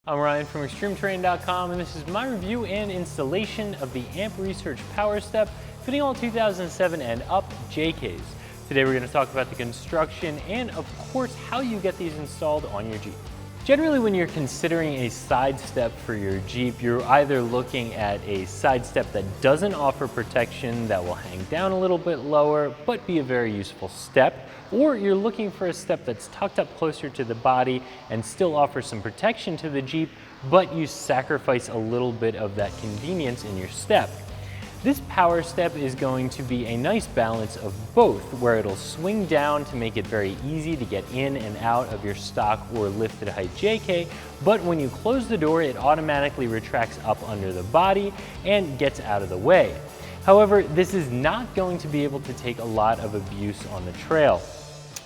I'm Ryan from ExtremeTerrain.com, and this is my review and installation of the Amp Research PowerStep fitting all 2007 and up JKs. Today we're going to talk about the construction and, of course, how you get these installed on your Jeep. Generally, when you're considering a side step for your Jeep, you're either looking at a side step that doesn't offer protection, that will hang down a little bit lower, but be a very useful step, or you're looking for a step that's tucked up closer to the body and still offers some protection to the Jeep, but you sacrifice a little bit of that convenience in your step. This PowerStep is going to be a nice balance of both, where it'll swing down to make it very easy to get in and out of your stock or lifted height JK, but when you close the door, it automatically retracts up under the body and gets out of the way. However, this is not going to be able to take a lot of abuse on the trail.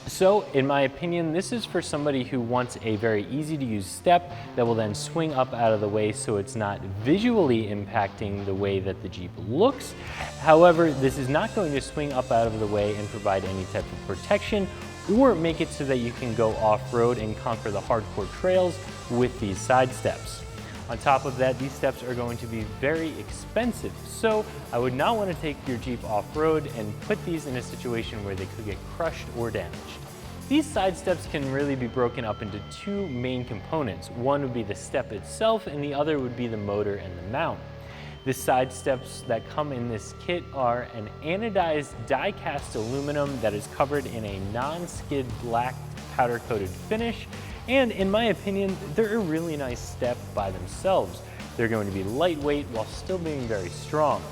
So, in my opinion, this is for somebody who wants a very easy to use step that will then swing up out of the way so it's not visually impacting the way that the Jeep looks. However, this is not going to swing up out of the way and provide any type of protection or make it so that you can go off-road and conquer the hardcore trails with these side steps. On top of that, these steps are going to be very expensive, so I would not want to take your Jeep off-road and put these in a situation where they could get crushed or damaged. These side steps can really be broken up into two main components. One would be the step itself, and the other would be the motor and the mount. The side steps that come in this kit are an anodized die-cast aluminum that is covered in a non-skid black powder-coated finish. And in my opinion, they're a really nice step by themselves. They're going to be lightweight while still being very strong.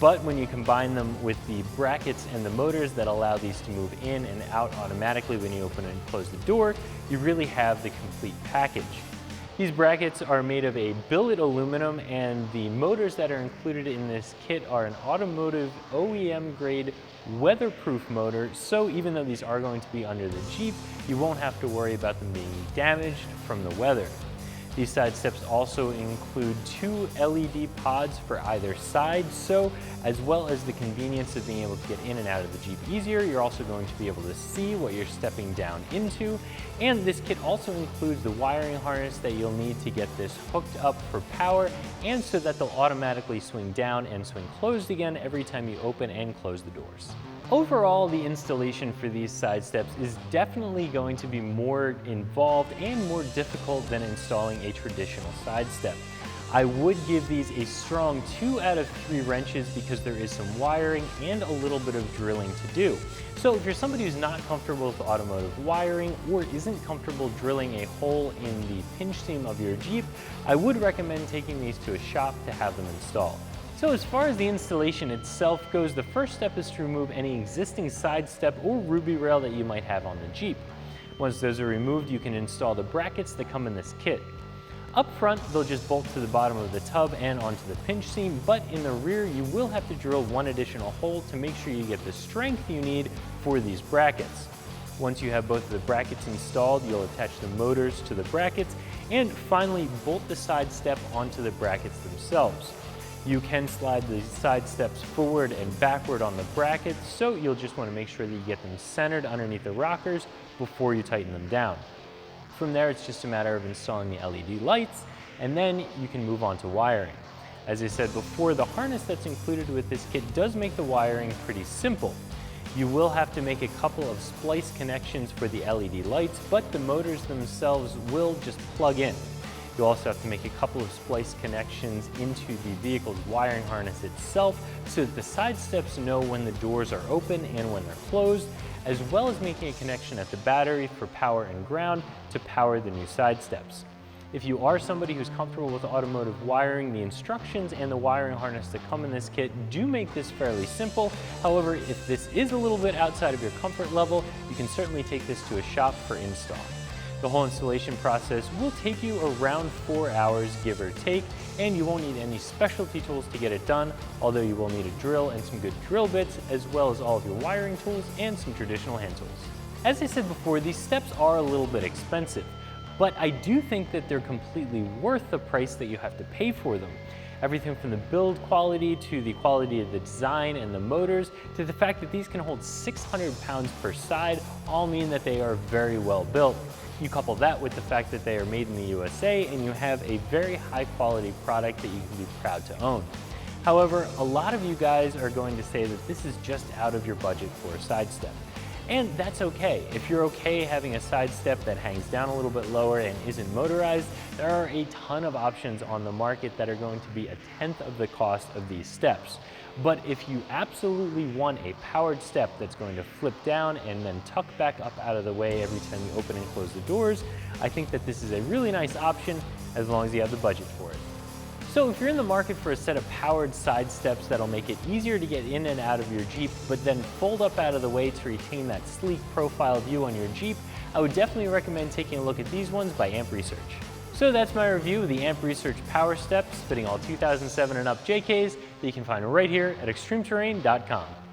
But when you combine them with the brackets and the motors that allow these to move in and out automatically when you open and close the door, you really have the complete package. These brackets are made of a billet aluminum, and the motors that are included in this kit are an automotive OEM grade weatherproof motor, so even though these are going to be under the Jeep, you won't have to worry about them being damaged from the weather. These side steps also include two LED pods for either side, so as well as the convenience of being able to get in and out of the Jeep easier, you're also going to be able to see what you're stepping down into. And this kit also includes the wiring harness that you'll need to get this hooked up for power, and so that they'll automatically swing down and swing closed again every time you open and close the doors. Overall, the installation for these side steps is definitely going to be more involved and more difficult than installing a traditional side step. I would give these a strong 2 out of 3 wrenches because there is some wiring and a little bit of drilling to do. So if you're somebody who's not comfortable with automotive wiring or isn't comfortable drilling a hole in the pinch seam of your Jeep, I would recommend taking these to a shop to have them installed. So as far as the installation itself goes, the first step is to remove any existing side step or ruby rail that you might have on the Jeep. Once those are removed, you can install the brackets that come in this kit. Up front, they'll just bolt to the bottom of the tub and onto the pinch seam, but in the rear, you will have to drill one additional hole to make sure you get the strength you need for these brackets. Once you have both of the brackets installed, you'll attach the motors to the brackets and finally bolt the side step onto the brackets themselves. You can slide the side steps forward and backward on the brackets, so you'll just want to make sure that you get them centered underneath the rockers before you tighten them down. From there, it's just a matter of installing the LED lights, and then you can move on to wiring. As I said before, the harness that's included with this kit does make the wiring pretty simple. You will have to make a couple of splice connections for the LED lights, but the motors themselves will just plug in. You also have to make a couple of splice connections into the vehicle's wiring harness itself so that the side steps know when the doors are open and when they're closed, as well as making a connection at the battery for power and ground to power the new side steps. If you are somebody who's comfortable with automotive wiring, the instructions and the wiring harness that come in this kit do make this fairly simple. However, if this is a little bit outside of your comfort level, you can certainly take this to a shop for install. The whole installation process will take you around 4 hours, give or take, and you won't need any specialty tools to get it done, although you will need a drill and some good drill bits, as well as all of your wiring tools and some traditional hand tools. As I said before, these steps are a little bit expensive, but I do think that they're completely worth the price that you have to pay for them. Everything from the build quality to the quality of the design and the motors to the fact that these can hold 600 pounds per side all mean that they are very well built. You couple that with the fact that they are made in the USA and you have a very high quality product that you can be proud to own. However, a lot of you guys are going to say that this is just out of your budget for a side step. And that's okay. If you're okay having a side step that hangs down a little bit lower and isn't motorized, there are a ton of options on the market that are going to be a tenth of the cost of these steps. But if you absolutely want a powered step that's going to flip down and then tuck back up out of the way every time you open and close the doors, I think that this is a really nice option as long as you have the budget for it. So if you're in the market for a set of powered side steps that'll make it easier to get in and out of your Jeep, but then fold up out of the way to retain that sleek profile view on your Jeep, I would definitely recommend taking a look at these ones by Amp Research. So that's my review of the Amp Research PowerSteps fitting all 2007 and up JKs that you can find right here at ExtremeTerrain.com.